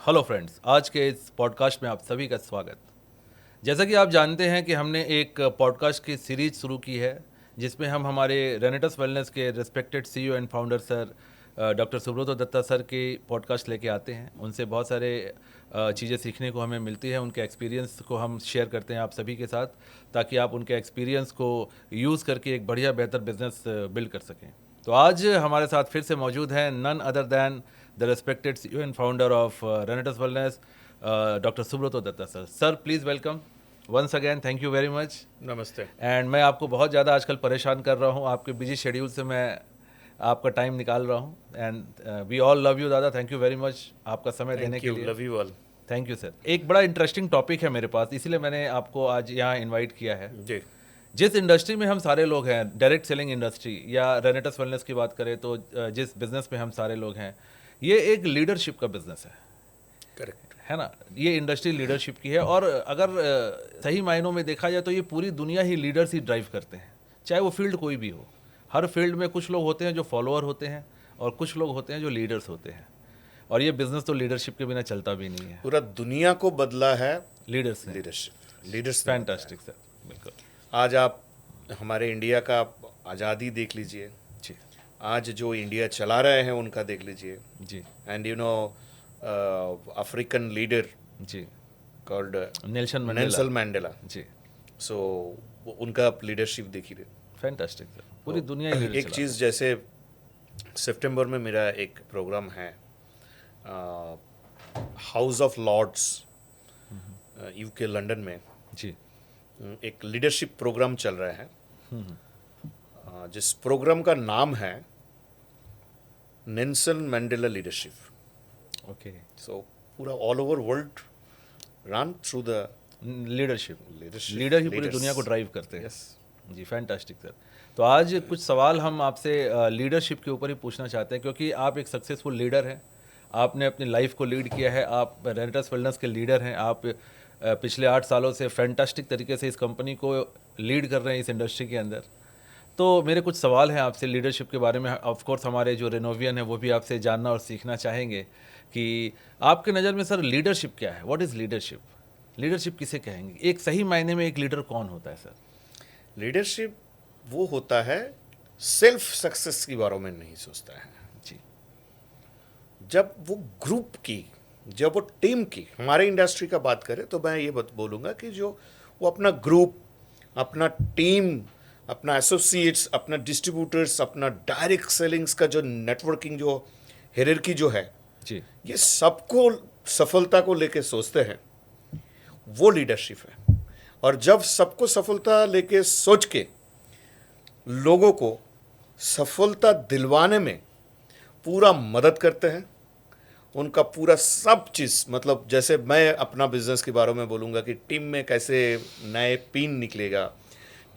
Hello friends, आज के इस पॉडकास्ट में आप सभी का स्वागत। जैसा कि आप जानते हैं कि हमने एक पॉडकास्ट की सीरीज शुरू की है जिसमें हम हमारे रेनेटस वेलनेस के respected CEO and founder sir doctor Subrato Dutta sir के पॉडकास्ट लेके आते हैं। उनसे बहुत सारे चीज़ें सीखने को हमें मिलती है। उनके एक्सपीरियंस को हम शेयर करते हैं आप सभी के साथ, ताकि आप उनके एक्सपीरियंस को यूज़ करके एक बढ़िया बेहतर बिजनेस बिल्ड कर सकें। तो आज हमारे साथ फिर से मौजूद हैं none other than the respected CEO and founder of Renatus wellness, doctor Subrato Dutta sir. Sir please welcome once again, thank you very much. नमस्ते। एंड मैं आपको बहुत ज़्यादा आजकल परेशान कर रहा हूँ, आपके बिजी शेड्यूल से मैं आपका टाइम निकाल रहा हूँ। And we all love you दादा, थैंक यू वेरी मच आपका समय देने थैंक के यू, लिए। Love you all. Thank you sir. एक बड़ा इंटरेस्टिंग टॉपिक है मेरे पास, इसीलिए मैंने आपको आज यहाँ इनवाइट किया है। जी। जिस इंडस्ट्री में हम सारे लोग हैं, डायरेक्ट सेलिंग इंडस्ट्री या रेनेटस वेलनेस की बात करें तो जिस बिजनेस में हम सारे लोग हैं, ये एक लीडरशिप का बिजनेस है करेक्ट। ना। ये इंडस्ट्री लीडरशिप की है, और अगर सही मायनों में देखा जाए तो ये पूरी दुनिया ही लीडर्स ही ड्राइव करते हैं, चाहे वो फील्ड कोई भी हो। हर फील्ड में कुछ लोग होते हैं जो फॉलोअर होते हैं और कुछ लोग होते हैं जो लीडर्स होते हैं, और ये बिजनेस तो लीडरशिप के बिना चलता भी नहीं है। पूरा दुनिया को बदला है लीडर्स ने। लीडरशिप। लीडर्स ने बदला फैंटास्टिक सर, बिल्कुल। है। आज आप हमारे इंडिया का आज़ादी देख लीजिए, जी आज जो इंडिया चला रहे हैं उनका देख लीजिए। जी and you know African leader जी। Called Nelson Mandela. Nelson Mandela. जी, सो उनका लीडरशिप देखिए। फैंटास्टिक सर, पूरी दुनिया ही लीडर एक चला चीज़, जैसे सितंबर में मेरा एक प्रोग्राम है, House of Lords, UK London में। जी। एक लीडरशिप प्रोग्राम चल रहा है, जिस प्रोग्राम का नाम है Nelson Mandela leadership. Okay. So पूरा all over world run through the leadership. Leadership. Leader ही पूरी दुनिया को ड्राइव करते हैं। यस। जी, फैंटास्टिक सर। तो आज कुछ सवाल हम आपसे लीडरशिप के ऊपर ही पूछना चाहते हैं, क्योंकि आप एक सक्सेसफुल लीडर हैं। आपने अपनी लाइफ को लीड किया है, आप रेनेटस वेलनेस के लीडर हैं। आप पिछले 8 सालों से फैंटास्टिक तरीके से इस कंपनी को लीड कर रहे हैं इस इंडस्ट्री के अंदर। तो मेरे कुछ सवाल हैं आपसे लीडरशिप के बारे में। ऑफ कोर्स हमारे जो रेनोवियन है वो भी आपसे जानना और सीखना चाहेंगे कि आपके नज़र में सर लीडरशिप क्या है। What is leadership? लीडरशिप किसे कहेंगे? एक सही मायने में एक लीडर कौन होता है सर? लीडरशिप वो होता है सेल्फ सक्सेस के बारे में नहीं सोचता है। जी जब वो ग्रुप की, जब वो टीम की, हमारे इंडस्ट्री का बात करें तो मैं ये बोलूँगा कि जो वो अपना ग्रुप, अपना टीम, अपना एसोसिएट्स, अपना डिस्ट्रीब्यूटर्स, अपना डायरेक्ट सेलिंग्स का जो नेटवर्किंग, जो हायरार्की जो है, जी ये सबको सफलता को लेके सोचते हैं, वो लीडरशिप है। और जब सबको सफलता लेके सोच के लोगों को सफलता दिलवाने में पूरा मदद करते हैं, उनका पूरा सब चीज़, मतलब जैसे मैं अपना बिजनेस के बारे में बोलूँगा कि टीम में कैसे नए पिन निकलेगा,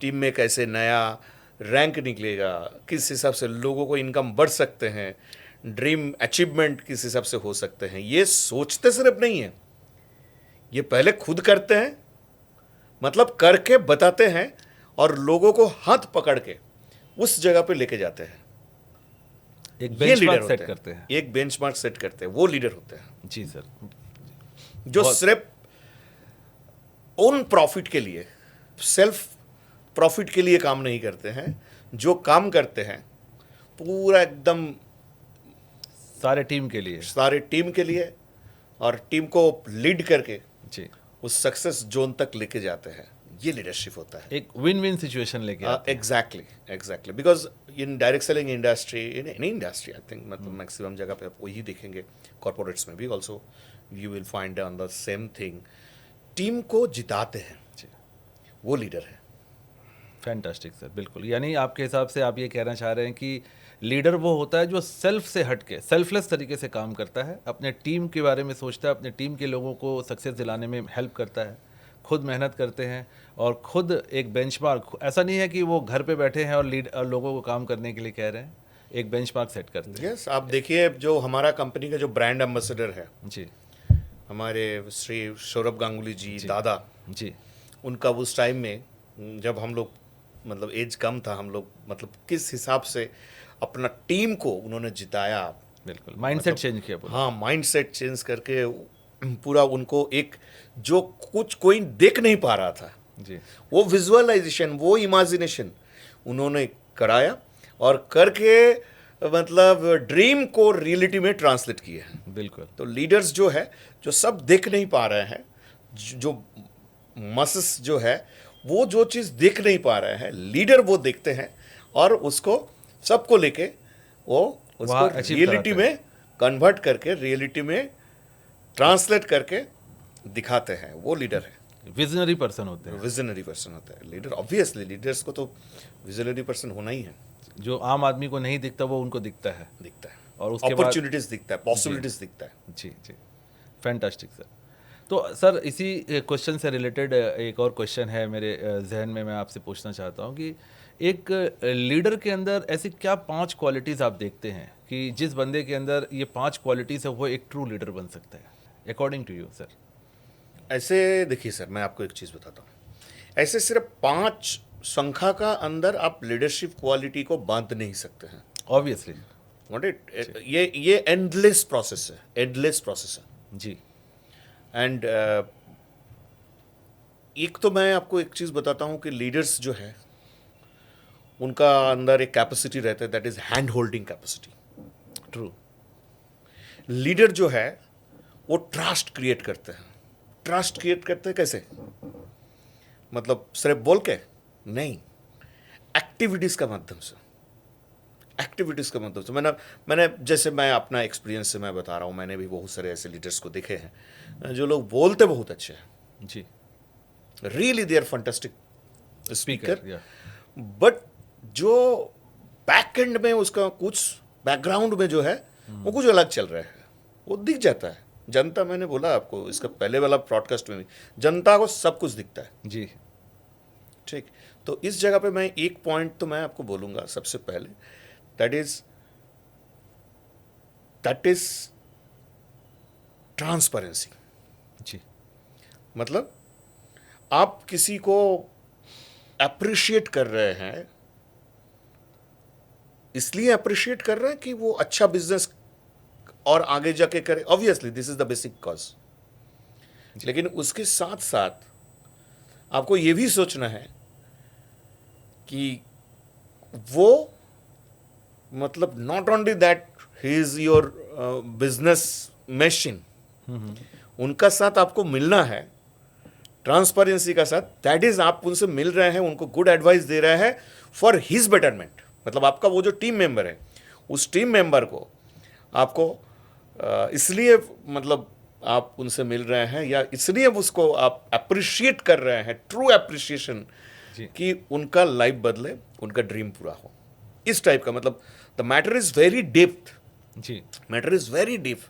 टीम में कैसे नया रैंक निकलेगा, किस हिसाब से लोगों को इनकम बढ़ सकते हैं, ड्रीम अचीवमेंट किस हिसाब से हो सकते हैं, ये सोचते सिर्फ नहीं है, ये पहले खुद करते हैं, मतलब करके बताते हैं, और लोगों को हाथ पकड़ के उस जगह पे लेके जाते हैं। एक ये लीडर बेंचमार्क होते सेट हैं, करते हैं। एक बेंचमार्क सेट करते हैं, वो लीडर होते हैं जी सर। जो सिर्फ ओन प्रॉफिट के लिए, सेल्फ प्रॉफिट के लिए काम नहीं करते हैं, जो काम करते हैं पूरा एकदम सारे टीम के लिए। सारे टीम के लिए, और टीम को लीड करके जी, उस सक्सेस जोन तक लेके जाते हैं, ये लीडरशिप होता है। एक विन विन सिचुएशन लेके आते हैं। Exactly because in direct selling industry, in any industry, I think, मतलब मैक्सिमम जगह पे आप वही देखेंगे, कॉर्पोरेट्स में भी also you will find on the same thing, team को जिताते हैं, जी, वो लीडर है। फैंटास्टिक सर, बिल्कुल। यानी आपके हिसाब से आप ये कहना चाह रहे हैं कि लीडर वो होता है जो सेल्फ से हट के, सेल्फलेस तरीके से काम करता है, अपने टीम के बारे में सोचता है, अपने टीम के लोगों को सक्सेस दिलाने में हेल्प करता है, खुद मेहनत करते हैं और खुद एक बेंचमार्क। ऐसा नहीं है कि वो घर पे बैठे हैं और लोगों को काम करने के लिए कह रहे हैं, एक बेंचमार्क सेट करते हैं। यस, आप देखिए जो हमारा कंपनी का जो ब्रांड एम्बेसडर है, जी हमारे श्री सौरभ गांगुली जी, दादा, जी उनका उस टाइम में जब हम लोग, मतलब एज कम था, हम लोग मतलब किस हिसाब से अपना टीम को उन्होंने जिताया, बिल्कुल, माइंडसेट चेंज किया पूरा। हाँ, माइंडसेट चेंज करके पूरा उनको एक जो कुछ कोई देख नहीं पा रहा था, जी, वो विजुअलाइजेशन, वो इमेजिनेशन उन्होंने कराया और करके मतलब ड्रीम को रियलिटी में ट्रांसलेट किया है। बिल्कुल। तो लीडर्स जो है, जो सब देख नहीं पा रहे हैं, जो मसस जो है वो जो चीज़ देख नहीं पा रहे हैं, लीडर वो देखते हैं और उसको सबको लेके वो उसको वहाँ achieve रियलिटी कराते हैं। में कन्वर्ट करके, रियलिटी में ट्रांसलेट करके दिखाते हैं। वो लीडर है, विजनरी पर्सन होते हैं, विजनरी पर्सन होता है लीडर। ऑब्वियसली लीडर्स को तो विजनरी पर्सन होना ही है, जो आम आदमी को नहीं दिखता वो उनको दिखता है। दिखता है, और उसके बाद अपॉर्चुनिटीज दिखता है, पॉसिबिलिटीज दिखता है। जी जी, फैंटास्टिक सर। तो सर इसी क्वेश्चन से रिलेटेड एक और क्वेश्चन है मेरे जहन में, मैं आपसे पूछना चाहता हूँ कि एक लीडर के अंदर ऐसी क्या 5 क्वालिटीज़ आप देखते हैं कि जिस बंदे के अंदर ये 5 क्वालिटीज़ है वो एक ट्रू लीडर बन सकता है अकॉर्डिंग टू यू सर? ऐसे देखिए सर, मैं आपको एक चीज़ बताता हूँ, ऐसे सिर्फ 5 संख्या का अंदर आप लीडरशिप क्वालिटी को बांध नहीं सकते हैं। ऑब्वियसली। Got it? ये एंडलेस प्रोसेस है, एंडलेस प्रोसेस है। जी एंड एक तो मैं आपको एक चीज़ बताता हूँ कि लीडर्स जो है उनका अंदर एक कैपेसिटी रहता है, that is hand holding capacity. True. Leader जो है वो ट्रस्ट क्रिएट करते हैं। ट्रस्ट क्रिएट करते हैं कैसे? मतलब सिर्फ बोल के नहीं, एक्टिविटीज का माध्यम से, एक्टिविटीज का माध्यम से। मैंने जैसे मैं अपना एक्सपीरियंस से मैं बता रहा हूँ, मैंने भी बहुत सारे ऐसे लीडर्स को देखे हैं जो लोग बोलते बहुत अच्छे हैं, जी। Really they are fantastic speaker, या बट जो बैक एंड में उसका कुछ बैकग्राउंड में जो है वो कुछ अलग चल रहा है, वो दिख जाता है। जनता, मैंने बोला आपको इसका पहले वाला ब्रॉडकास्ट में भी, जनता को सब कुछ दिखता है। जी ठीक, तो इस जगह पे मैं एक पॉइंट तो मैं आपको बोलूंगा सबसे पहले, दैट इज ट्रांसपेरेंसी। जी मतलब आप किसी को अप्रिशिएट कर रहे हैं, इसलिए अप्रिशिएट कर रहे हैं कि वो अच्छा बिजनेस और आगे जाके करे, obviously this is the basic cause. लेकिन उसके साथ साथ आपको ये भी सोचना है कि वो मतलब not only that he is your business machine, उनका साथ आपको मिलना है ट्रांसपेरेंसी का साथ, दैट इज आप उनसे मिल रहे हैं, उनको गुड एडवाइस दे रहे हैं फॉर हिज बेटरमेंट। मतलब आपका वो जो टीम मेंबर है, उस टीम मेंबर को आपको इसलिए मतलब आप उनसे मिल रहे हैं या इसलिए उसको आप अप्रिशिएट कर रहे हैं, ट्रू अप्रिशिएशन, कि उनका लाइफ बदले, उनका ड्रीम पूरा हो, इस टाइप का। मतलब the matter is very deep, जी मैटर इज वेरी डीप।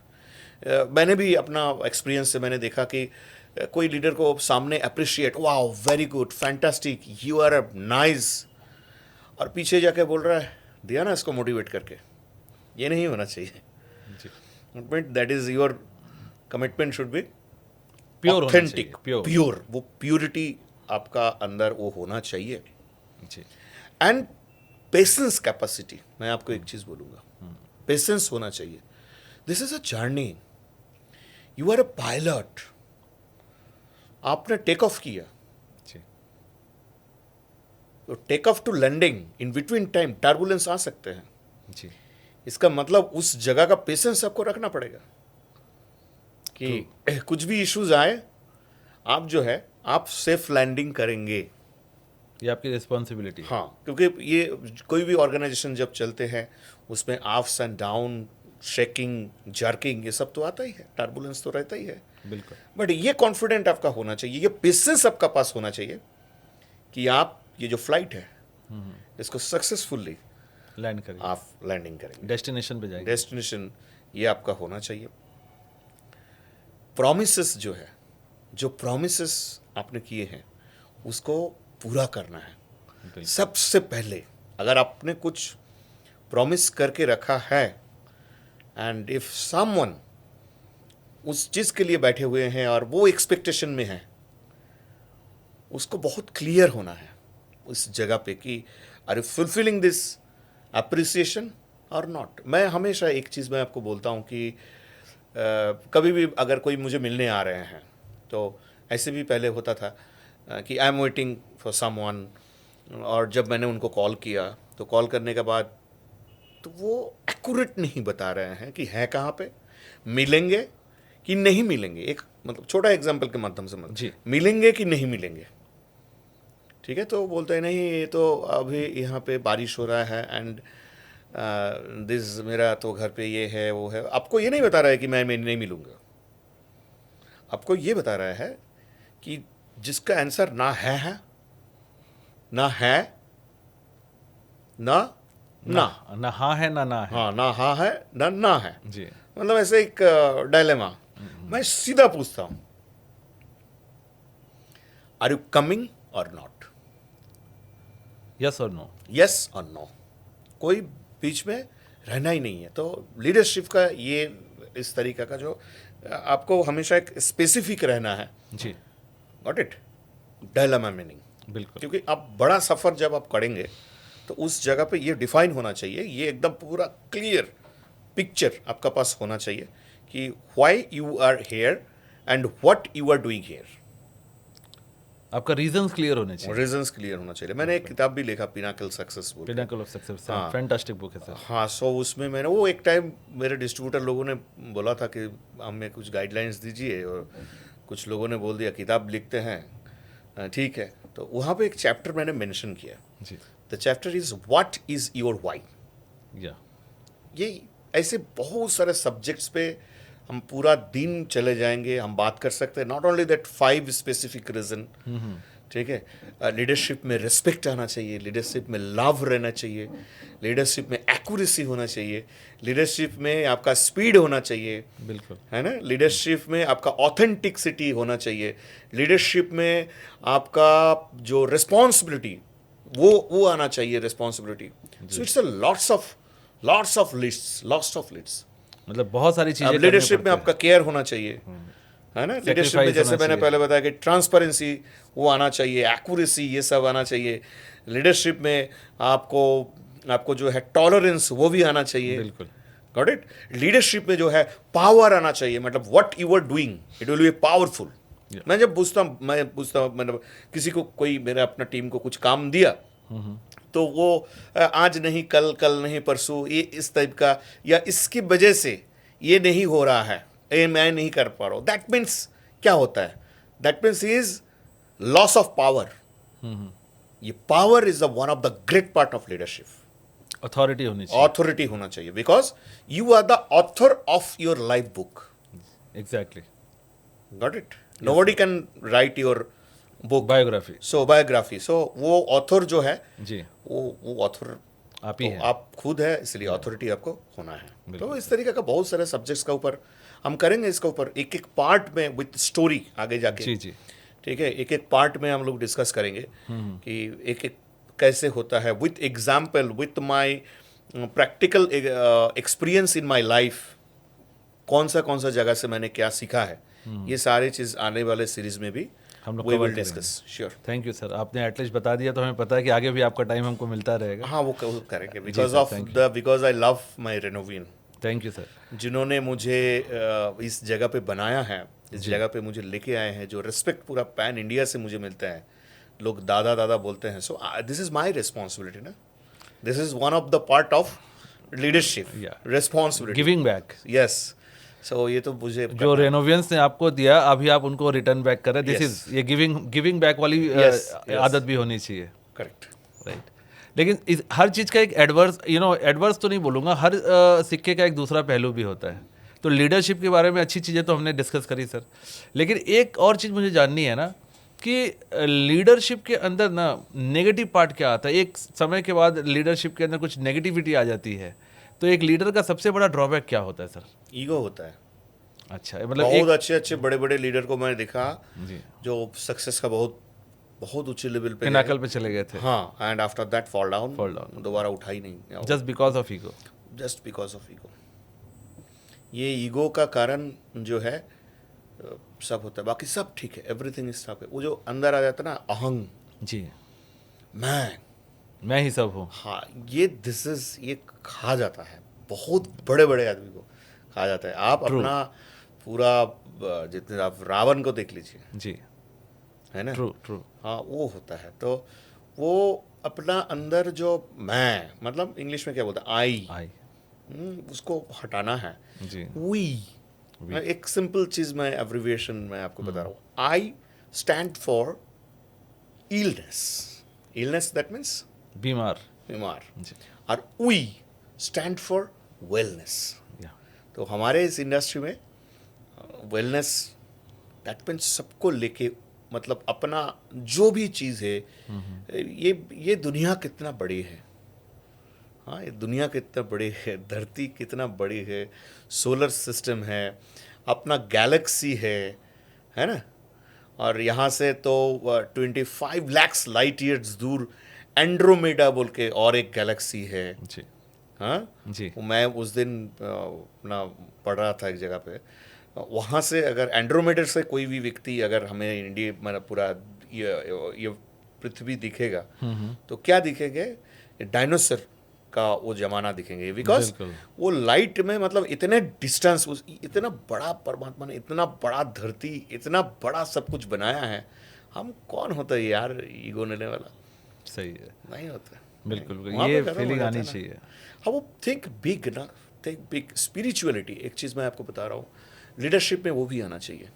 मैंने भी अपना एक्सपीरियंस से मैंने देखा कि कोई लीडर को सामने appreciate, wow very good, fantastic, you are nice, और पीछे जाके बोल रहा है दिया ना इसको मोटिवेट करके। ये नहीं होना चाहिए। That is your commitment should be pure authentic, pure. Pure, वो प्योरिटी आपका अंदर वो होना चाहिए। जी एंड पेशेंस कैपेसिटी, मैं आपको एक चीज बोलूंगा, पेशेंस होना चाहिए। This is a journey, you are a pilot, आपने टेक ऑफ किया, जी तो take off to landing, in between time turbulence आ सकते हैं। जी इसका मतलब उस जगह का पेशेंस आपको रखना पड़ेगा कि कुछ भी इश्यूज आए, आप जो है आप सेफ लैंडिंग करेंगे। ये आपकी रिस्पॉन्सिबिलिटी है। हाँ, क्योंकि ये कोई भी ऑर्गेनाइजेशन जब चलते हैं उसमें ups and down, shaking, jerking, ये सब तो आता ही है, टर्बुलेंस तो रहता ही है। बिल्कुल। बट ये कॉन्फिडेंट आपका होना चाहिए, ये पेशेंस आपका पास होना चाहिए कि आप ये जो फ्लाइट है इसको सक्सेसफुली लैंड करिए, आप लैंडिंग करेंगे, डेस्टिनेशन पे जाएंगे। डेस्टिनेशन ये आपका होना चाहिए। प्रॉमिसेस जो है, जो प्रॉमिसेस आपने किए हैं उसको पूरा करना है। बिल्कुल। सबसे पहले अगर आपने कुछ प्रॉमिस करके रखा है, एंड इफ समवन उस चीज़ के लिए बैठे हुए हैं और वो एक्सपेक्टेशन में है, उसको बहुत क्लियर होना है उस जगह पे कि are you fulfilling this appreciation और नॉट। मैं हमेशा एक चीज़ मैं आपको बोलता हूँ कि कभी भी अगर कोई मुझे मिलने आ रहे हैं तो ऐसे भी पहले होता था कि I am waiting for someone, और जब मैंने उनको कॉल किया तो कॉल करने के बाद तो वो एक्यूरेट नहीं बता रहे हैं कि है कहाँ पे, मिलेंगे कि नहीं मिलेंगे। एक मतलब छोटा एग्जांपल के माध्यम से जी। मिलेंगे कि नहीं मिलेंगे, ठीक है। तो बोलते हैं नहीं ये तो अभी यहाँ पे बारिश हो रहा है एंड दिस मेरा तो घर पे ये है वो है। आपको ये नहीं बता रहा है कि मैं नहीं मिलूँगा, आपको ये बता रहा है कि जिसका आंसर ना है ना है ना ना हाँ है ना ना है। हाँ, ना हाँ है ना है, जी। मतलब ऐसे एक डायलेमा। मैं सीधा पूछता हूँ, आर यू कमिंग और नॉट, यस और नो। यस और नो, कोई बीच में रहना ही नहीं है। तो लीडरशिप का ये इस तरीका का जो आपको हमेशा एक स्पेसिफिक रहना है। जी गॉट इट, डायलेमा मीनिंग। बिल्कुल। क्योंकि आप बड़ा सफ़र जब आप करेंगे तो उस जगह पे ये डिफाइन होना चाहिए, ये एकदम पूरा क्लियर पिक्चर आपका पास होना चाहिए कि why you are here and what you are doing here. आपका रीजंस क्लियर होने चाहिए। रीजंस क्लियर होना चाहिए। मैंने एक किताब भी लिखा, Pinnacle successful, Pinnacle of success, हाँ। फैंटास्टिक बुक है सर। हाँ, सो उसमें मैंने वो एक टाइम मेरे डिस्ट्रीब्यूटर लोगों ने बोला था कि हमें कुछ गाइडलाइंस दीजिए, और कुछ लोगों ने बोल दिया किताब लिखते हैं, ठीक है। तो वहाँ पे एक चैप्टर मैंने मेंशन किया, जी। The chapter is what is your why. या ये ऐसे बहुत सारे सब्जेक्ट्स पे हम पूरा दिन चले जाएंगे, हम बात कर सकते हैं। Not only that 5 specific reason, ठीक है। लीडरशिप में रिस्पेक्ट आना चाहिए, लीडरशिप में लव रहना चाहिए, लीडरशिप में एक्यूरेसी होना चाहिए, लीडरशिप में आपका स्पीड होना चाहिए, बिल्कुल। है ना। लीडरशिप में आपका ऑथेंटिसिटी होना चाहिए, लीडरशिप में आपका जो रिस्पॉन्सिबिलिटी वो आना चाहिए, responsibility. So it's a lots of lists. मतलब बहुत सारी चीजें अब करनी लीडरशिप में पड़ती आपका केयर होना चाहिए, है ना। लीडरशिप में Sacrifice जैसे होना मैंने चाहिए। पहले बताया कि ट्रांसपेरेंसी वो आना चाहिए, एक्यूरेसी ये सब आना चाहिए। लीडरशिप में आपको जो है टॉलरेंस वो भी आना चाहिए। बिल्कुल। Got it. लीडरशिप में जो है पावर आना चाहिए, मतलब what you are doing it will be powerful. Yeah. मैं पूछता हूँ मतलब किसी को, कोई मेरे अपना टीम को कुछ काम दिया तो वो आज नहीं कल नहीं परसों, ये इस टाइप का, या इसकी वजह से ये नहीं हो रहा है, ये मैं नहीं कर पा रहा हूँ, दैट मीन्स क्या होता है, that means is loss of power. ये power is the one of the great part of leadership. Authority होनी चाहिए। ऑथोरिटी होना चाहिए, because you are the author of your life book. Exactly. Got it. Nobody can write your book, biography. So biography. So वो author जो है जी। वो author आप ही तो हैं। आप खुद है, इसलिए अथॉरिटी आपको होना है। बिल्कुल। तो इस तरीके का बहुत सारे सब्जेक्ट्स का ऊपर हम करेंगे, इसके ऊपर एक एक पार्ट में विथ स्टोरी आगे जाके, जी जी। ठीक है। एक एक पार्ट में हम लोग डिस्कस करेंगे कि एक एक कैसे होता है, with example, with my practical experience in my life, कौन सा जगह से मैंने क्या सीखा है। ये सारी चीज़ आने वाले सीरीज में भी हम लोग we cover will करेंगे। discuss, sure। Thank you sir, आपने एटलीस्ट बता दिया तो हमें पता है कि आगे भी आपका टाइम हमको मिलता रहेगा। हाँ, वो करेंगे, sir, because I love my रेनोविन, थैंक यू सर। जिन्होंने मुझे इस जगह पे बनाया है, इस जगह पे मुझे लेके आए हैं, जो रिस्पेक्ट पूरा पैन इंडिया से मुझे मिलता है। लोग दादा दादा बोलते हैं, so this is my responsibility ना, this is one of the part of leadership, Yeah. Responsibility, giving back. Yes. So ये तो मुझे जो रेनोवियंस ने आपको दिया, अभी आप उनको रिटर्न बैक कर रहे हैं। This Yes. इज ये गिविंग बैक वाली Yes, yes. आदत भी होनी चाहिए। करेक्ट। राइट। लेकिन हर चीज़ का एक एडवर्स तो नहीं बोलूँगा, हर सिक्के का एक दूसरा पहलू भी होता है। तो लीडरशिप के बारे में अच्छी चीज़ें तो हमने डिस्कस करी सर, लेकिन एक और चीज़ मुझे जाननी है ना कि लीडरशिप के अंदर ना नेगेटिव पार्ट क्या आता है। एक समय के बाद लीडरशिप के अंदर कुछ नेगेटिविटी आ जाती है, तो एक लीडर का सबसे बड़ा ड्रॉबैक क्या होता है सर? ईगो होता है। अच्छा, मतलब बहुत अच्छे बड़े लीडर को मैंने देखा जी, जो सक्सेस का बहुत ऊंचे लेवल पे पिनाकल पे चले गए थे। हाँ, and after that fall down, दोबारा उठा ही नहीं, just because of ego. Just because of ego. ये ईगो का कारण जो है सब होता है, बाकी सब ठीक है, एवरीथिंग इज सब है। वो जो अंदर आ जाता है ना, अहंग, जी, मैं ही सब हूँ। हाँ, ये खा जाता है, बहुत बड़े आदमी को आ जाता है। आप अपना पूरा जितने आप रावण को देख लीजिए, जी, है ना। ट्रू। हाँ, वो होता है। तो वो अपना अंदर जो मैं, मतलब इंग्लिश में क्या बोलते हैं, आई। उसको हटाना है। जी। मैं एक सिंपल चीज में एब्रिविएशन में आपको बता रहा हूँ। I stand for illness. Illness that means बीमार। बीमार। जी। और वी स्टैंड फॉर वेलनेस। या। तो हमारे इस इंडस्ट्री में वेलनेस दैट मीन्स सबको लेके, मतलब अपना जो भी चीज़ है, ये दुनिया कितना बड़ी है। हाँ, ये दुनिया कितना बड़ी है, धरती कितना बड़ी है, सोलर सिस्टम है, अपना गैलेक्सी है ना। और यहाँ से तो 25 लाख लाइट ईयर्स दूर एंड्रोमेडा बोल के और एक गैलेक्सी है। जी। हाँ, जी। मैं उस दिन अपना पढ़ रहा था एक जगह पे, वहाँ से अगर एंड्रोमेडा से कोई भी व्यक्ति अगर हमें इंडिया, मतलब पूरा ये पृथ्वी दिखेगा, तो क्या दिखेंगे, डायनासोर का वो जमाना दिखेंगे। बिकॉज बिल्कुल। वो लाइट में, मतलब इतने डिस्टेंस, उस इतना बड़ा परमात्मा ने इतना बड़ा धरती, इतना बड़ा सब कुछ बनाया है। हम कौन होता है यार ईगो लेने वाला? सही है। नहीं होता। बिल्कुल, वहाँ पे ये खत्म हो फीलिंग जाता आनी है ना। चाहिए। हाँ, वो थिंक बिग ना, थिंक बिग। स्पिरिचुअलिटी, एक चीज़ मैं आपको बता रहा हूँ, लीडरशिप में वो भी आना चाहिए।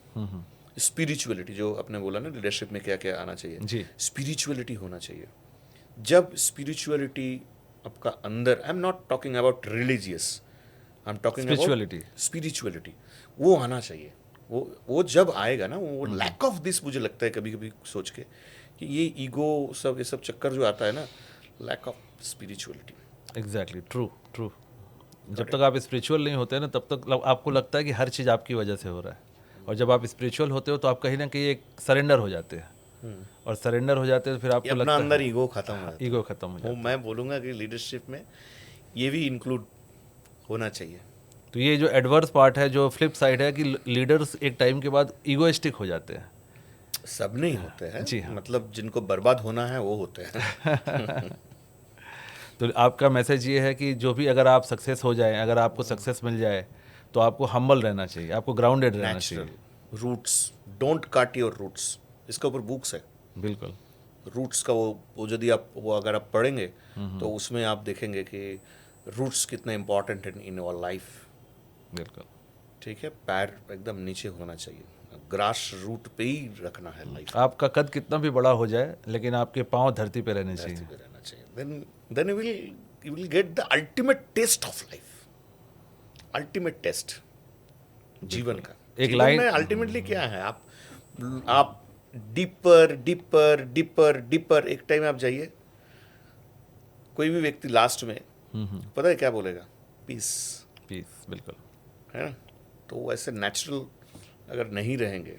स्पिरिचुअलिटी जो आपने बोला ना, लीडरशिप में क्या क्या आना चाहिए, जी। स्पिरिचुअलिटी होना चाहिए। जब स्पिरिचुअलिटी आपका अंदर, आई am not talking about religious, I am talking about spirituality. Spirituality, वो आना चाहिए। वो जब आएगा ना, वो लैक ऑफ दिस मुझे लगता है कभी कभी सोच के कि ये ईगो सब, ये सब चक्कर जो आता है ना, lack of spirituality. Exactly, true. जब तक आप स्पिरिचुअल नहीं होते ना, तब तक आपको लगता है कि हर चीज़ आपकी वजह से हो रहा है। और जब आप स्पिरिचुअल होते हो तो आप कहीं ना कहीं एक सरेंडर हो जाते हैं। और सरेंडर हो जाते हैं तो फिर ये आपको अपना लगता अंदर है ईगो खत्म हो जाता ईगो खत्म हो है। जाता है। मैं बोलूँगा कि लीडरशिप में ये भी इंक्लूड होना चाहिए। तो ये जो एडवर्स पार्ट है, जो फ्लिप साइड है, कि लीडर्स एक टाइम के बाद ईगोइस्टिक हो जाते हैं। सब नहीं होते हैं, जी हाँ। मतलब जिनको बर्बाद होना है वो होते हैं। तो आपका मैसेज ये है कि जो भी, अगर आप सक्सेस हो जाएं, अगर आपको सक्सेस मिल जाए, तो आपको हम्बल रहना चाहिए, आपको ग्राउंडेड रहना नेचुरल चाहिए। Roots, don't cut your roots. इसके ऊपर बुक्स है, बिल्कुल। रूट्स का। वो यदि आप वो अगर आप पढ़ेंगे तो उसमें आप देखेंगे कि रूट्स कितने इंपॉर्टेंट हैं इन आवर लाइफ। बिल्कुल। ठीक है, पैर एकदम नीचे होना चाहिए, ग्रास रूट पे ही रखना है लाइफ। आपका कद कितना भी बड़ा हो जाए, लेकिन आपके पाँव धरती पे रहने धरती चाहिए। पे रहना चाहिए। Then you will get the ultimate test of life. Ultimate test जीवन का। एक जीवन लाइन- में अल्टीमेटली क्या है, आप डीपर डीपर डीपर डीपर, एक टाइम आप जाइए, कोई भी व्यक्ति लास्ट में पता है क्या बोलेगा, पीस। पीस, बिल्कुल। है ना। तो वैसे नेचुरल अगर नहीं रहेंगे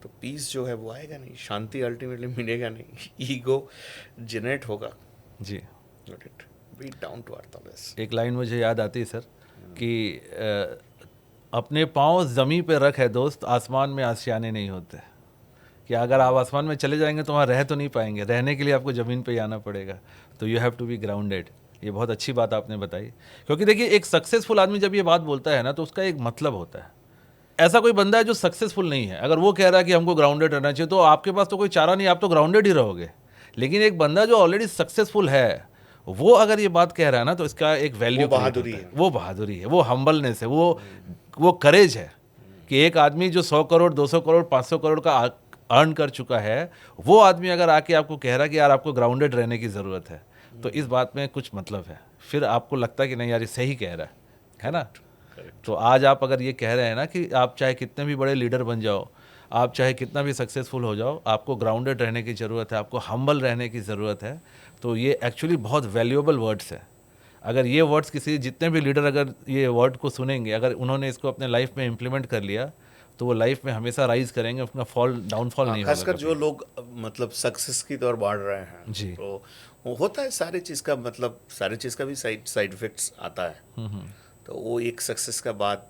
तो पीस जो है वो आएगा नहीं, शांति अल्टीमेटली मिलेगा नहीं, ईगो जनरेट होगा। जी। Got it. Be down to earth always. एक लाइन मुझे याद आती है सर, कि अपने पाँव ज़मीं पे रख है दोस्त, आसमान में आशियाने नहीं होते। कि अगर आप आसमान में चले जाएंगे तो वहाँ रह तो नहीं पाएंगे, रहने के लिए आपको ज़मीन पे ही आना पड़ेगा। तो you have to be grounded. ये बहुत अच्छी बात आपने बताई, क्योंकि देखिए, एक सक्सेसफुल आदमी जब ये बात बोलता है ना, तो उसका एक मतलब होता है। ऐसा कोई बंदा है जो सक्सेसफुल नहीं है, अगर वो कह रहा है कि हमको ग्राउंडेड रहना चाहिए, तो आपके पास तो कोई चारा नहीं, आप तो ग्राउंडेड ही रहोगे। लेकिन एक बंदा जो ऑलरेडी सक्सेसफुल है, वो अगर ये बात कह रहा है ना, तो इसका एक वैल्यू वो बहादुरी है। वो बहादुरी है, वो हम्बलनेस है, वो करेज है। कि एक आदमी जो 100 करोड़, 200 करोड़, 500 करोड़ का अर्न कर चुका है, वो आदमी अगर आके आपको कह रहा है कि यार आपको ग्राउंडेड रहने की ज़रूरत है, तो इस बात में कुछ मतलब है। फिर आपको लगता है कि नहीं यार, ये सही कह रहा है ना। तो आज आप अगर ये कह रहे हैं ना कि आप चाहे कितने भी बड़े लीडर बन जाओ, आप चाहे कितना भी सक्सेसफुल हो जाओ, आपको ग्राउंडेड रहने की ज़रूरत है, आपको हम्बल रहने की ज़रूरत है। तो ये एक्चुअली बहुत वैल्यूएबल वर्ड्स है। अगर ये वर्ड्स किसी, जितने भी लीडर अगर ये वर्ड को सुनेंगे, अगर उन्होंने इसको अपने लाइफ में इम्प्लीमेंट कर लिया, तो वो लाइफ में हमेशा राइज करेंगे, अपना डाउनफॉल नहीं होगा खासकर कभी। जो लोग मतलब सक्सेस की तरफ बढ़ रहे हैं, जी। तो वो होता है सारी चीज़ का, मतलब सारी चीज़ का भी साइड इफेक्ट्स आता है। तो वो एक सक्सेस का बाद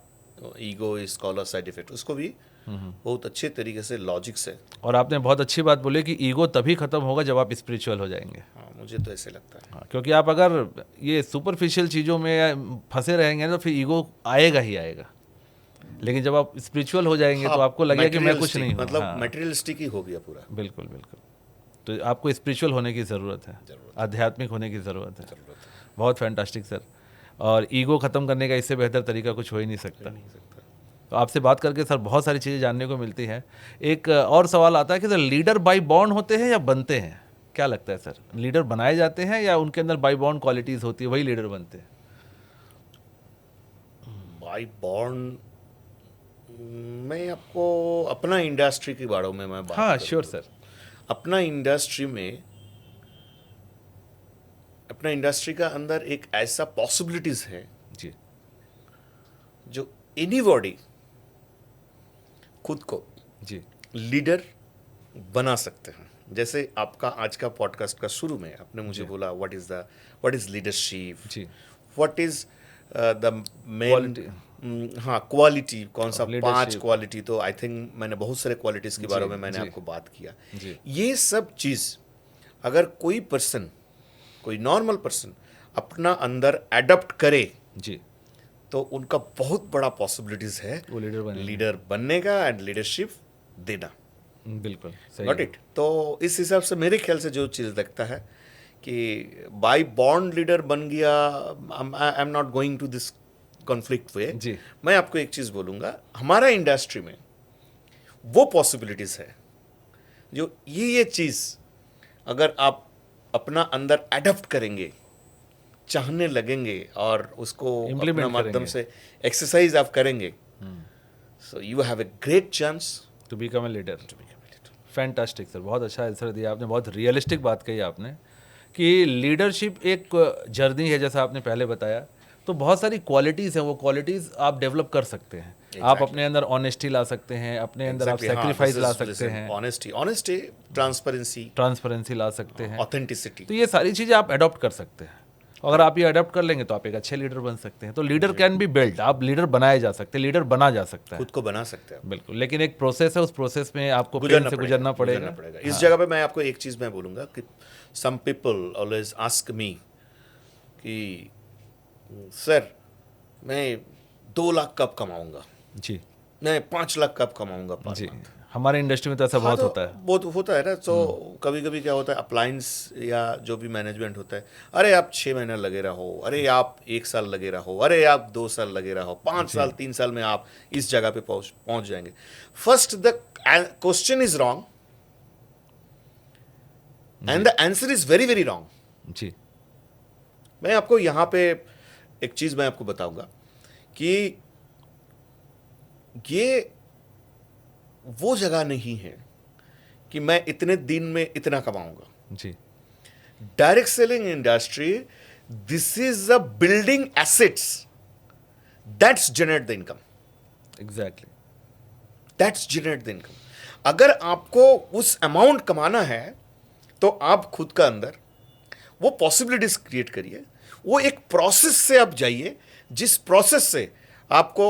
ego is called a side effect, उसको भी बहुत अच्छे तरीके से लॉजिक से। और आपने बहुत अच्छी बात बोली कि ईगो तभी खत्म होगा जब आप स्पिरिचुअल हो जाएंगे। हाँ, मुझे तो ऐसे लगता है। हाँ, क्योंकि आप अगर ये सुपरफिशियल चीज़ों में फंसे रहेंगे ना तो फिर ईगो आएगा ही आएगा। लेकिन जब आप स्पिरिचुअल हो जाएंगे तो आपको लगेगा कि मैं कुछ नहीं हूँ। मतलब हाँ, मटेरियलिस्टिक ही हो गया पूरा। बिल्कुल बिल्कुल। तो आपको स्पिरिचुअल होने की ज़रूरत है, आध्यात्मिक होने की ज़रूरत है। बहुत फैंटास्टिक सर। और ईगो ख़त्म करने का इससे बेहतर तरीका कुछ हो ही नहीं सकता। तो आपसे बात करके सर बहुत सारी चीज़ें जानने को मिलती हैं। एक और सवाल आता है कि सर लीडर बाय बॉर्न होते हैं या बनते हैं? क्या लगता है सर, लीडर बनाए जाते हैं या उनके अंदर बाय बॉर्न क्वालिटीज़ होती है वही लीडर बनते हैं? बाय बॉर्न, मैं आपको अपना इंडस्ट्री के बारे में मैं बात हाँ करूँ श्योर तो सर। अपना इंडस्ट्री में, अपना इंडस्ट्री का अंदर एक ऐसा पॉसिबिलिटीज है जी जो एनीबॉडी खुद को जी लीडर बना सकते हैं। जैसे आपका आज का पॉडकास्ट का शुरू में आपने मुझे जी। बोला व्हाट इज लीडरशिप, जी what is the main, Quality. हाँ क्वालिटी, कौन सा Leadership. 5 क्वालिटी, तो आई थिंक मैंने बहुत सारे क्वालिटीज के बारे में मैंने जी। आपको बात किया। जी ये सब चीज अगर कोई पर्सन, कोई नॉर्मल पर्सन अपना अंदर एडप्ट करे जी तो उनका बहुत बड़ा पॉसिबिलिटीज है वो लीडर बने। लीडर बनने का एंड लीडरशिप देना। बिल्कुल सही गॉट है। इट। तो इस हिसाब से मेरे ख्याल से जो चीज़ लगता है कि बाय बॉर्न लीडर बन गया, I am not going to this conflict way. जी मैं आपको एक चीज़ बोलूँगा, हमारा इंडस्ट्री में वो पॉसिबिलिटीज़ है जो ये चीज़ अगर आप अपना अंदर एडप्ट करेंगे, चाहने लगेंगे और उसको Implement अपना माध्यम करेंगे। से एक्सरसाइज आप करेंगे, so you have a great chance to become a leader. Fantastic sir, बहुत अच्छा आंसर दिया आपने, बहुत रियलिस्टिक बात कही आपने कि लीडरशिप एक जर्नी है जैसा आपने पहले बताया। तो बहुत सारी क्वालिटीज़ हैं, वो क्वालिटीज़ आप डेवलप कर सकते हैं। आप अपने अंदर ऑनेस्टी ला सकते हैं, अपने अंदर आप सेक्रीफाइस ला सकते हैं, ऑनेस्टी, ट्रांसपेरेंसी, ट्रांसपेरेंसी ला सकते हैं। ऑथेंटिसिटी। तो ये सारी चीज़ें आप अडॉप्ट कर सकते हैं। अगर आप ये अडॉप्ट कर लेंगे तो आप एक अच्छे लीडर बन सकते हैं। तो लीडर कैन बी बिल्ड, आप लीडर बनाए जा सकते हैं, लीडर बना जा सकता है खुद को बना सकते हैं, बिल्कुल। लेकिन एक प्रोसेस है, उस प्रोसेस में आपको पेन से गुजरना पड़ेगा। इस जगह पे मैं आपको एक चीज़ मैं बोलूँगा कि some people always ask me कि सर मैं 2 लाख कब कमाऊँगा, जी मैं 5 लाख कब कमाऊँगा पर जी, month? हमारे इंडस्ट्री में तो ऐसा बहुत तो होता है। बहुत होता है ना। तो कभी कभी क्या होता है, अप्लायंस या जो भी मैनेजमेंट होता है, अरे आप 6 महीने लगे रहो, अरे आप 1 साल लगे रहो, अरे आप 2 साल लगे रहो, 5 साल 3 साल में आप इस जगह पे पहुंच जाएंगे। First the question is wrong and the answer is very very wrong. जी मैं आपको यहाँ पे एक चीज मैं आपको बताऊंगा कि ये वो जगह नहीं है कि मैं इतने दिन में इतना कमाऊंगा। जी direct selling industry, this is a building assets that's generate the income, exactly. That's generate the income. अगर आपको उस अमाउंट कमाना है तो आप खुद का अंदर वो पॉसिबिलिटीज क्रिएट करिए, वो एक प्रोसेस से आप जाइए, जिस प्रोसेस से आपको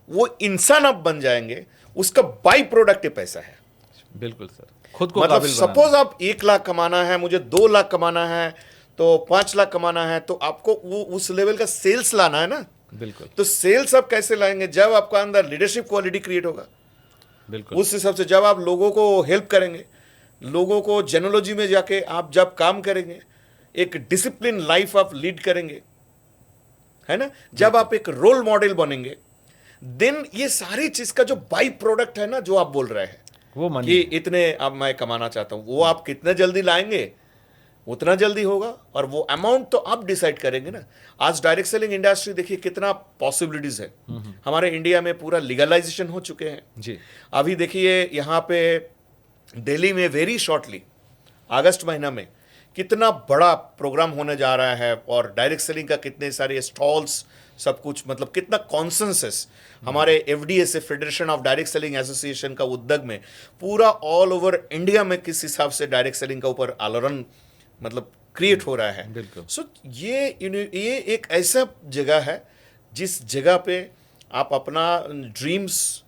वो इंसान आप बन जाएंगे, उसका बाई प्रोडक्ट ये पैसा है। बिल्कुल सर, खुद को मतलब काबिल बनाना। सपोज आप 1 लाख कमाना है, मुझे 2 लाख कमाना है, तो 5 लाख कमाना है, तो आपको वो उस लेवल का सेल्स लाना है ना। बिल्कुल तो सेल्स आप कैसे लाएंगे? जब आपका अंदर लीडरशिप क्वालिटी क्रिएट होगा, बिल्कुल उस हिसाब से जब आप लोगों को हेल्प करेंगे, लोगों को जेनोलॉजी में जाके आप जब काम करेंगे, एक डिसिप्लिन लाइफ आप लीड करेंगे, है ना, जब आप एक रोल मॉडल बनेंगे, देन ये सारी चीज का जो बाई प्रोडक्ट है ना, जो आप बोल रहे हैं वो मनी कि इतने अब मैं कमाना चाहता हूं, वो आप कितने जल्दी लाएंगे उतना जल्दी होगा, और वो अमाउंट तो आप डिसाइड करेंगे ना। आज डायरेक्ट सेलिंग इंडस्ट्री देखिए कितना पॉसिबिलिटीज है। हमारे इंडिया में पूरा लीगलाइजेशन हो चुके हैं। जी अभी देखिए यहाँ पे दिल्ली में वेरी शॉर्टली अगस्त महीना में कितना बड़ा प्रोग्राम होने जा रहा है, और डायरेक्ट सेलिंग का कितने सारे स्टॉल्स, सब कुछ, मतलब कितना कॉन्सेंसस हमारे FDA federation of direct selling association का उद्योग में पूरा ऑल ओवर इंडिया में किस हिसाब से डायरेक्ट सेलिंग का ऊपर आलोड़न मतलब क्रिएट हो रहा है। बिल्कुल। सो ये एक ऐसा जगह है जिस जगह पे आप अपना ड्रीम्स,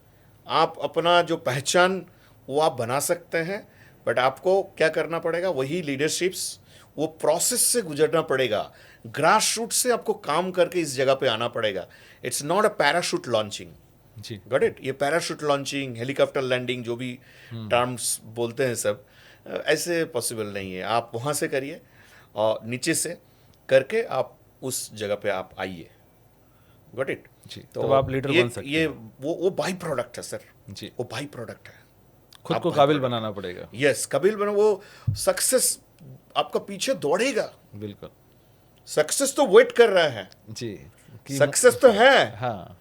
आप अपना जो पहचान वो आप बना सकते हैं, बट आपको क्या करना पड़ेगा, वही लीडरशिप्स, वो प्रोसेस से गुजरना पड़ेगा, ग्रास रूट से आपको काम करके इस जगह पे आना पड़ेगा. It's not a parachute launching. जी गॉट इट. ये पैराशूट लॉन्चिंग, हेलीकॉप्टर लैंडिंग, जो भी टर्म्स बोलते हैं सब, ऐसे पॉसिबल नहीं है. आप वहाँ से करिए और नीचे से करके आप उस जगह पे आप आइए. Got it. जी, तो आप लीडर बन सकते ये हैं. वो बाई प्रोडक्ट है सर. जी, वो बाई प्रोडक्ट है. खुद आप को by काबिल product. बनाना पड़ेगा. यस, काबिल बनो. वो सक्सेस आपका पीछे दौड़ेगा. बिल्कुल. सक्सेस तो वेट कर रहा है. जी सक्सेस तो है. हाँ.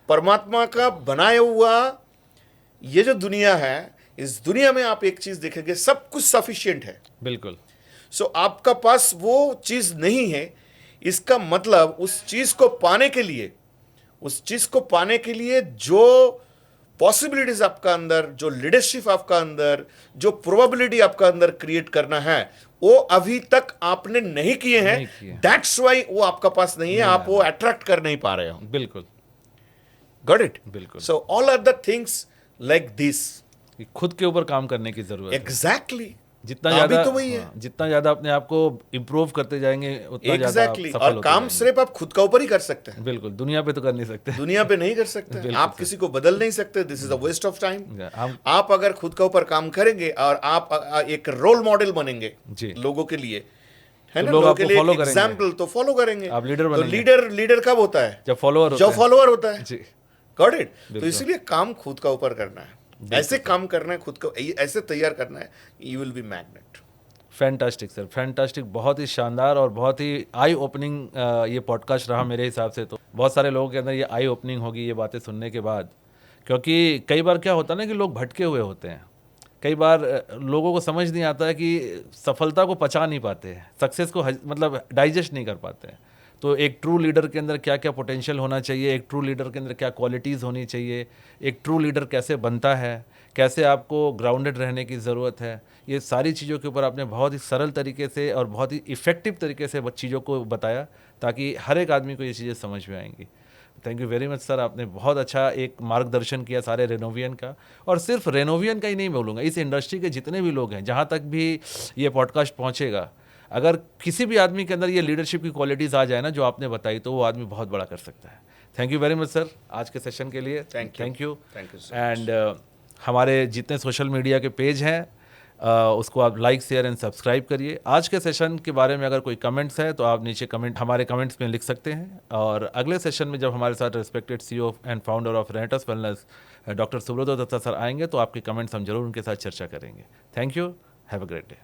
परमात्मा का बनाया हुआ ये जो दुनिया है, इस दुनिया में आप एक चीज देखेंगे, सब कुछ सफिशिएंट है. बिल्कुल. सो आपका पास वो चीज नहीं है, इसका मतलब उस चीज को पाने के लिए, उस चीज को पाने के लिए जो पॉसिबिलिटीज आपका अंदर, जो लीडरशिप आपका अंदर, जो प्रोबेबिलिटी आपका अंदर क्रिएट करना है, वो अभी तक आपने नहीं किए हैं. दैट्स वाई वो आपका पास नहीं है. आप वो अट्रैक्ट कर नहीं पा रहे हो. बिल्कुल. Got it. बिल्कुल. So all are the things like this. खुद के ऊपर काम करने की जरूरत है. एग्जैक्टली. जितना ज्यादा तो वही है. हाँ, जितना ज्यादा अपने आप को इम्प्रूव करते जाएंगे उतना ज्यादा एग्जैक्टली. सफल और होते काम जाएंगे. सिर्फ आप खुद का ऊपर ही कर सकते हैं. बिल्कुल. दुनिया पे तो कर नहीं सकते. दुनिया पे नहीं कर सकते. बिल्कुल आप सर. किसी को बदल नहीं सकते. This is a waste of time. हम आप अगर खुद का ऊपर काम करेंगे और आप एक रोल मॉडल बनेंगे जी. लोगों के लिए, है तो ना, लोग लोगों के आपको लिए follow करेंगे. एग्जाम्पल, तो फॉलो करेंगे. आप लीडर तो बनेंगे. लीडर कब होता है? जब फॉलोअर जब फॉलोअर होता है. जी. Got it. तो बिल्कुल. इसीलिए काम खुद का ऊपर करना है. ऐसे काम करना है, खुद को ऐसे तैयार करना है, you will be magnet. Fantastic sir, fantastic. बहुत ही शानदार और बहुत ही आई ओपनिंग ये पॉडकास्ट रहा मेरे हिसाब से. तो बहुत सारे लोगों के अंदर ये आई ओपनिंग होगी ये बातें सुनने के बाद, क्योंकि कई बार क्या होता है ना कि लोग भटके हुए होते हैं. कई बार लोगों को समझ नहीं आता है कि सफलता को पचा नहीं पाते हैं, सक्सेस को मतलब डाइजेस्ट नहीं कर पाते हैं. तो एक ट्रू लीडर के अंदर क्या क्या पोटेंशियल होना चाहिए, एक ट्रू लीडर के अंदर क्या क्वालिटीज़ होनी चाहिए, एक ट्रू लीडर कैसे बनता है, कैसे आपको ग्राउंडेड रहने की ज़रूरत है, ये सारी चीज़ों के ऊपर आपने बहुत ही सरल तरीके से और बहुत ही इफ़ेक्टिव तरीके से चीज़ों को बताया, ताकि हर एक आदमी को ये चीज़ें समझ में आएंगी. Thank you very much sir. आपने बहुत अच्छा एक मार्गदर्शन किया सारे रेनोवियन का, और सिर्फ रेनोवियन का ही नहीं बोलूँगा, इस इंडस्ट्री के जितने भी लोग हैं, जहाँ तक भी ये पॉडकास्ट पहुँचेगा, अगर किसी भी आदमी के अंदर ये लीडरशिप की क्वालिटीज़ आ जाए ना जो आपने बताई, तो वो आदमी बहुत बड़ा कर सकता है. Thank you very much sir आज के सेशन के लिए. Thank you. एंड हमारे जितने सोशल मीडिया के पेज हैं उसको आप लाइक, शेयर एंड सब्सक्राइब करिए. आज के सेशन के बारे में अगर कोई कमेंट्स है तो आप नीचे हमारे कमेंट्स में लिख सकते हैं. और अगले सेशन में जब हमारे साथ respected CEO and founder of Renatus wellness doctor Subrata Datta sir आएंगे, तो आपके कमेंट्स हम जरूर उनके साथ चर्चा करेंगे. Thank you. Have a great day.